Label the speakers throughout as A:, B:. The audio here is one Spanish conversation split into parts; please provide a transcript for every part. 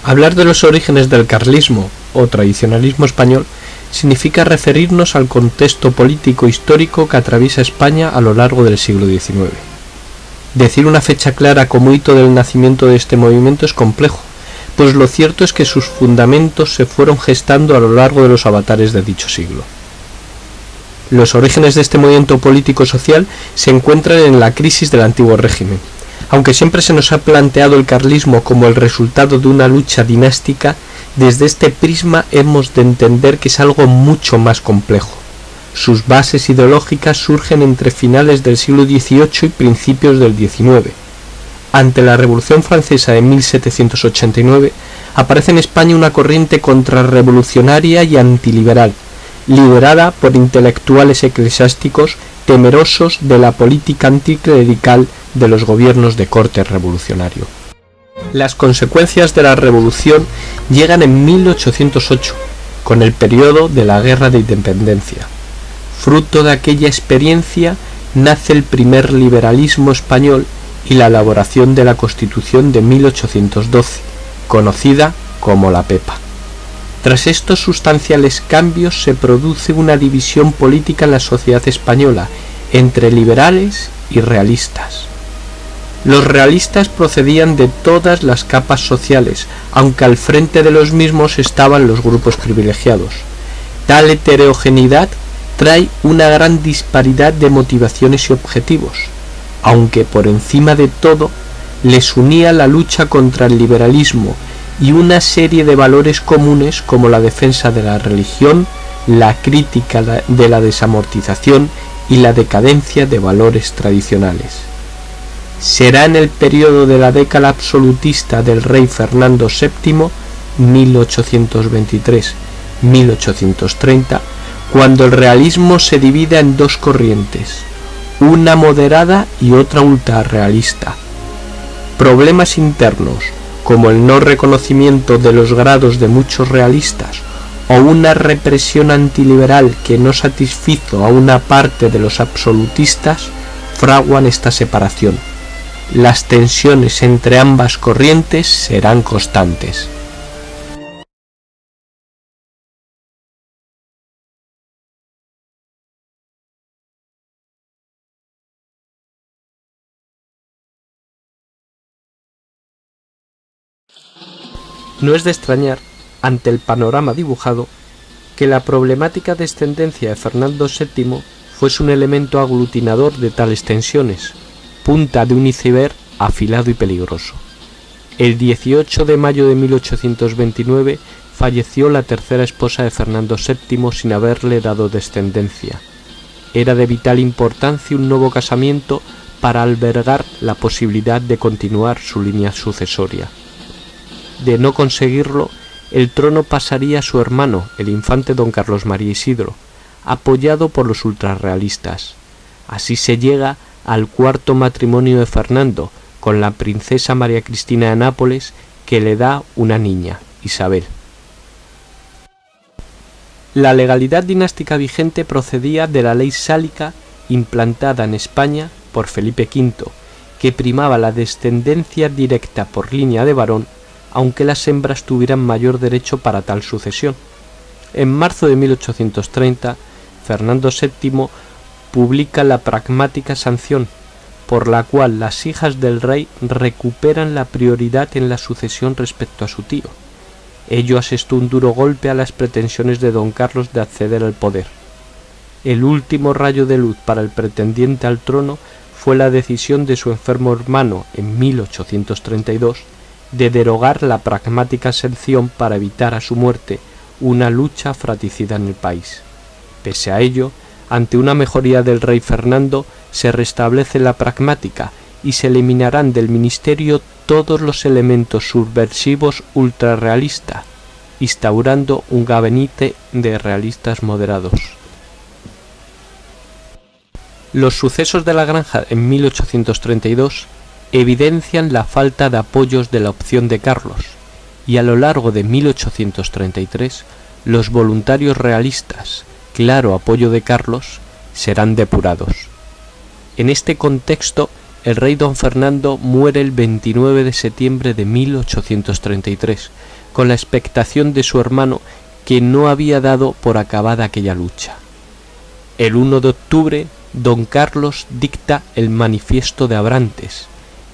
A: Hablar de los orígenes del carlismo o tradicionalismo español significa referirnos al contexto político histórico que atraviesa España a lo largo del siglo XIX. Decir una fecha clara como hito del nacimiento de este movimiento es complejo, pues lo cierto es que sus fundamentos se fueron gestando a lo largo de los avatares de dicho siglo. Los orígenes de este movimiento político-social se encuentran en la crisis del antiguo régimen. Aunque siempre se nos ha planteado el carlismo como el resultado de una lucha dinástica, desde este prisma hemos de entender que es algo mucho más complejo. Sus bases ideológicas surgen entre finales del siglo XVIII y principios del XIX. Ante la Revolución Francesa de 1789, aparece en España una corriente contrarrevolucionaria y antiliberal, liderada por intelectuales eclesiásticos temerosos de la política anticlerical de los gobiernos de corte revolucionario. Las consecuencias de la revolución llegan en 1808, con el periodo de la Guerra de Independencia. Fruto de aquella experiencia nace el primer liberalismo español y la elaboración de la Constitución de 1812, conocida como la Pepa. Tras estos sustanciales cambios se produce una división política en la sociedad española entre liberales y realistas. Los realistas procedían de todas las capas sociales, aunque al frente de los mismos estaban los grupos privilegiados. Tal heterogeneidad trae una gran disparidad de motivaciones y objetivos, aunque por encima de todo les unía la lucha contra el liberalismo y una serie de valores comunes como la defensa de la religión, la crítica de la desamortización y la decadencia de valores tradicionales. Será en el periodo de la década absolutista del rey Fernando VII, 1823-1830, cuando el realismo se divide en dos corrientes, una moderada y otra ultrarrealista. Problemas internos, como el no reconocimiento de los grados de muchos realistas, o una represión antiliberal que no satisfizo a una parte de los absolutistas, fraguan esta separación. Las tensiones entre ambas corrientes serán constantes. No es de extrañar, ante el panorama dibujado, que la problemática descendencia de Fernando VII fuese un elemento aglutinador de tales tensiones, punta de un iceberg afilado y peligroso. El 18 de mayo de 1829 falleció la tercera esposa de Fernando VII sin haberle dado descendencia. Era de vital importancia un nuevo casamiento para albergar la posibilidad de continuar su línea sucesoria. De no conseguirlo, el trono pasaría a su hermano, el infante don Carlos María Isidro, apoyado por los ultrarrealistas. Así se llega al cuarto matrimonio de Fernando, con la princesa María Cristina de Nápoles, que le da una niña, Isabel. La legalidad dinástica vigente procedía de la ley sálica implantada en España por Felipe V, que primaba la descendencia directa por línea de varón, aunque las hembras tuvieran mayor derecho para tal sucesión. En marzo de 1830, Fernando VII publica la pragmática sanción, por la cual las hijas del rey recuperan la prioridad en la sucesión respecto a su tío. Ello asestó un duro golpe a las pretensiones de don Carlos de acceder al poder. El último rayo de luz para el pretendiente al trono fue la decisión de su enfermo hermano en 1832 de derogar la pragmática exención para evitar a su muerte una lucha fratricida en el país. Pese a ello, ante una mejoría del rey Fernando, se restablece la pragmática y se eliminarán del ministerio todos los elementos subversivos ultrarrealistas, instaurando un gabinete de realistas moderados. Los sucesos de la Granja en 1832 evidencian la falta de apoyos de la opción de Carlos, y a lo largo de 1833 los voluntarios realistas, claro apoyo de Carlos, serán depurados. En este contexto, el rey don Fernando muere el 29 de septiembre de 1833, con la expectación de su hermano, que no había dado por acabada aquella lucha. El 1 de octubre, don Carlos dicta el Manifiesto de Abrantes,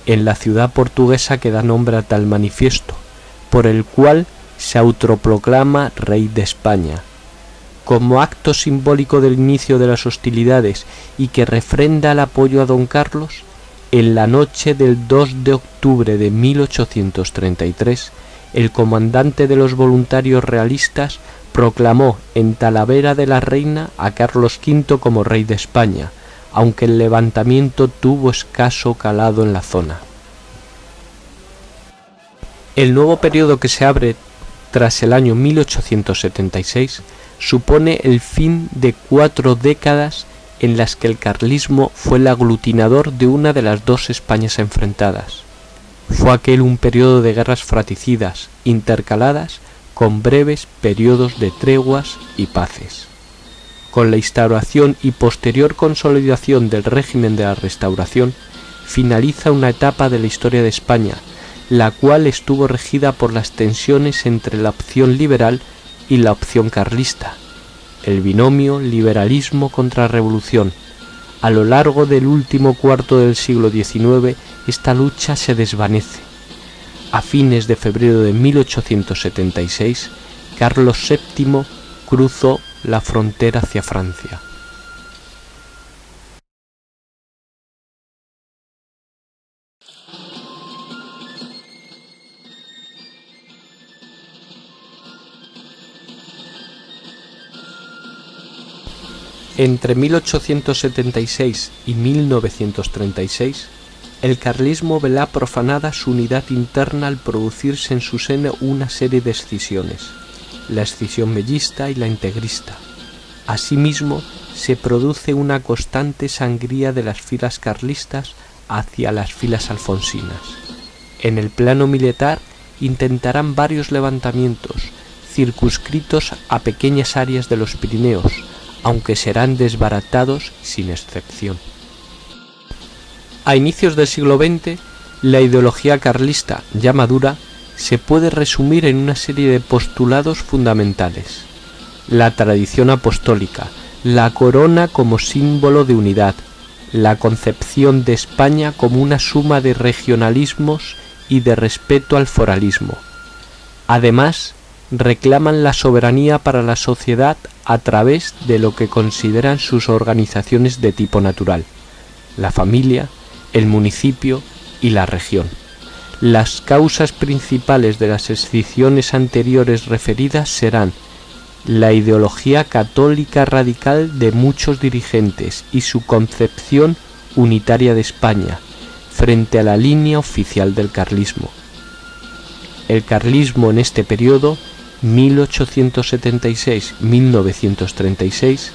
A: en la ciudad portuguesa que da nombre a tal manifiesto, por el cual se autoproclama rey de España. Como acto simbólico del inicio de las hostilidades y que refrenda el apoyo a don Carlos, en la noche del 2 de octubre de 1833, el comandante de los voluntarios realistas proclamó en Talavera de la Reina a Carlos V como rey de España, aunque el levantamiento tuvo escaso calado en la zona. El nuevo periodo que se abre tras el año 1876 supone el fin de 4 décadas en las que el carlismo fue el aglutinador de una de las dos Españas enfrentadas. Fue aquel un periodo de guerras fratricidas, intercaladas con breves periodos de treguas y paces. Con la instauración y posterior consolidación del régimen de la Restauración, finaliza una etapa de la historia de España, la cual estuvo regida por las tensiones entre la opción liberal y la opción carlista, el binomio liberalismo contra revolución. A lo largo del último cuarto del siglo XIX, esta lucha se desvanece. A fines de febrero de 1876, Carlos VII cruzó la frontera hacia Francia. Entre 1876 y 1936, el carlismo verá profanada su unidad interna al producirse en su seno una serie de escisiones, la escisión mellista y la integrista. Asimismo, se produce una constante sangría de las filas carlistas hacia las filas alfonsinas. En el plano militar intentarán varios levantamientos, circunscritos a pequeñas áreas de los Pirineos, aunque serán desbaratados sin excepción. A inicios del siglo XX, la ideología carlista, ya madura, se puede resumir en una serie de postulados fundamentales: la tradición apostólica, la corona como símbolo de unidad, la concepción de España como una suma de regionalismos y de respeto al foralismo. Además, reclaman la soberanía para la sociedad a través de lo que consideran sus organizaciones de tipo natural: la familia, el municipio y la región. Las causas principales de las escisiones anteriores referidas serán la ideología católica radical de muchos dirigentes y su concepción unitaria de España frente a la línea oficial del carlismo. El carlismo en este periodo, 1876-1936,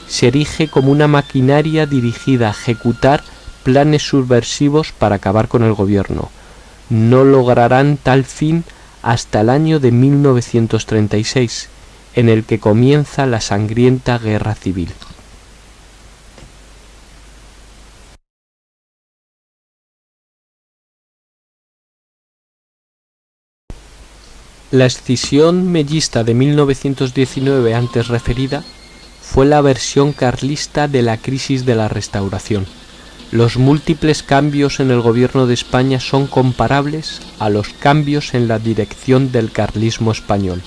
A: se erige como una maquinaria dirigida a ejecutar planes subversivos para acabar con el gobierno. No lograrán tal fin hasta el año de 1936, en el que comienza la sangrienta guerra civil. La escisión mellista de 1919 antes referida fue la versión carlista de la crisis de la Restauración. Los múltiples cambios en el gobierno de España son comparables a los cambios en la dirección del carlismo español.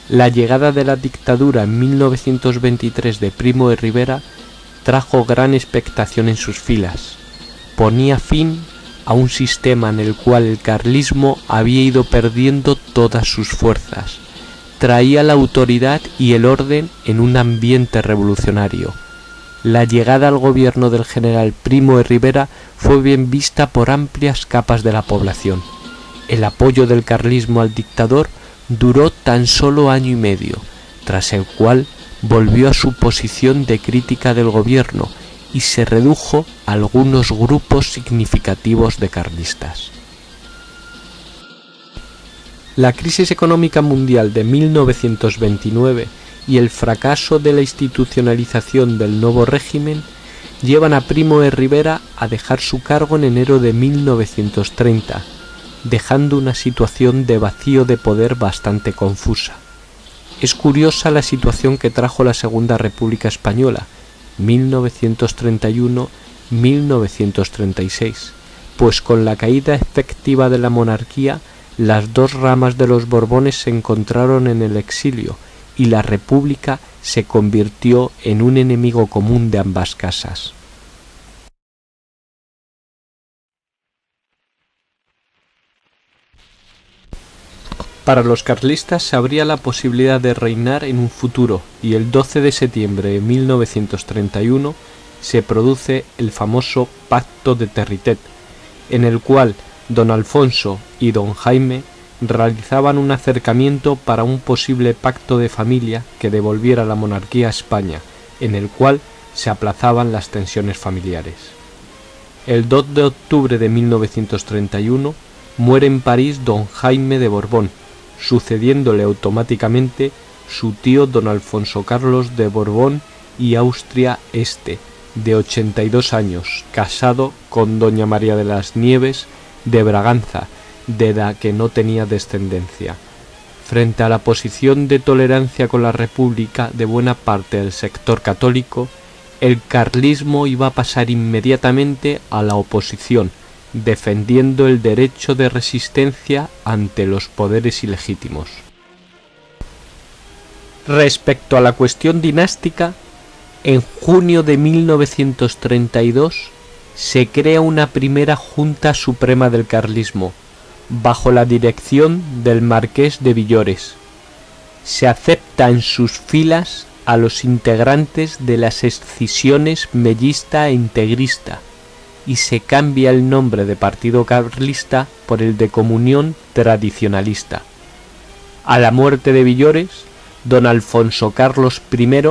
A: La llegada de la dictadura en 1923 de Primo de Rivera trajo gran expectación en sus filas. Ponía fin a un sistema en el cual el carlismo había ido perdiendo todas sus fuerzas. Traía la autoridad y el orden en un ambiente revolucionario. La llegada al gobierno del general Primo de Rivera fue bien vista por amplias capas de la población. El apoyo del carlismo al dictador duró tan solo año y medio, tras el cual volvió a su posición de crítica del gobierno y se redujo a algunos grupos significativos de carlistas. La crisis económica mundial de 1929 y el fracaso de la institucionalización del nuevo régimen llevan a Primo de Rivera a dejar su cargo en enero de 1930, dejando una situación de vacío de poder bastante confusa. Es curiosa la situación que trajo la Segunda República Española, 1931-1936, pues con la caída efectiva de la monarquía, las dos ramas de los Borbones se encontraron en el exilio y la República se convirtió en un enemigo común de ambas casas. Para los carlistas se abría la posibilidad de reinar en un futuro y el 12 de septiembre de 1931 se produce el famoso Pacto de Territet, en el cual don Alfonso y don Jaime realizaban un acercamiento para un posible pacto de familia que devolviera la monarquía a España, en el cual se aplazaban las tensiones familiares. El 2 de octubre de 1931 muere en París don Jaime de Borbón, sucediéndole automáticamente su tío don Alfonso Carlos de Borbón y Austria Este, de 82 años, casado con doña María de las Nieves de Braganza, de la que no tenía descendencia. Frente a la posición de tolerancia con la República de buena parte del sector católico, el carlismo iba a pasar inmediatamente a la oposición, defendiendo el derecho de resistencia ante los poderes ilegítimos. Respecto a la cuestión dinástica, en junio de 1932 se crea una primera Junta Suprema del Carlismo, bajo la dirección del Marqués de Villores. Se acepta en sus filas a los integrantes de las escisiones mellista e integrista, y se cambia el nombre de Partido Carlista por el de Comunión Tradicionalista. A la muerte de Villores, don Alfonso Carlos I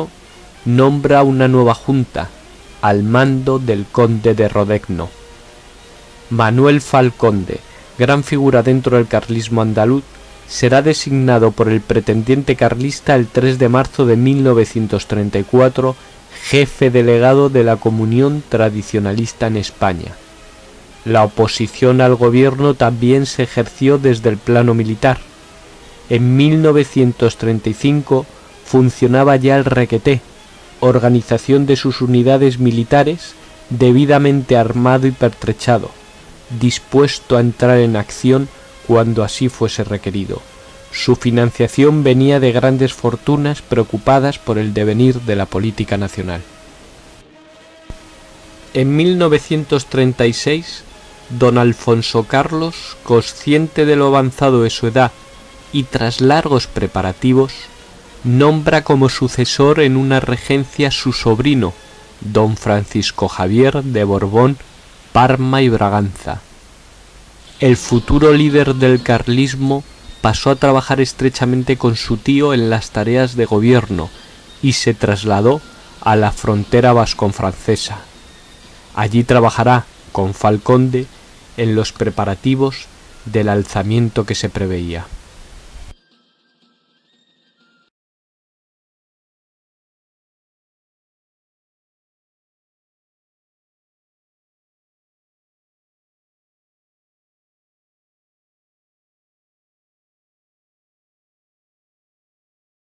A: nombra una nueva junta, al mando del conde de Rodegno. Manuel Falconde, gran figura dentro del carlismo andaluz, será designado por el pretendiente carlista el 3 de marzo de 1934 jefe delegado de la Comunión Tradicionalista en España. La oposición al gobierno también se ejerció desde el plano militar. En 1935 funcionaba ya el Requeté, organización de sus unidades militares, debidamente armado y pertrechado, dispuesto a entrar en acción cuando así fuese requerido. Su financiación venía de grandes fortunas preocupadas por el devenir de la política nacional. En 1936, don Alfonso Carlos, consciente de lo avanzado de su edad y tras largos preparativos, nombra como sucesor en una regencia su sobrino, don Francisco Javier de Borbón, Parma y Braganza. El futuro líder del carlismo pasó a trabajar estrechamente con su tío en las tareas de gobierno y se trasladó a la frontera vasco-francesa. Allí trabajará con Falconde en los preparativos del alzamiento que se preveía.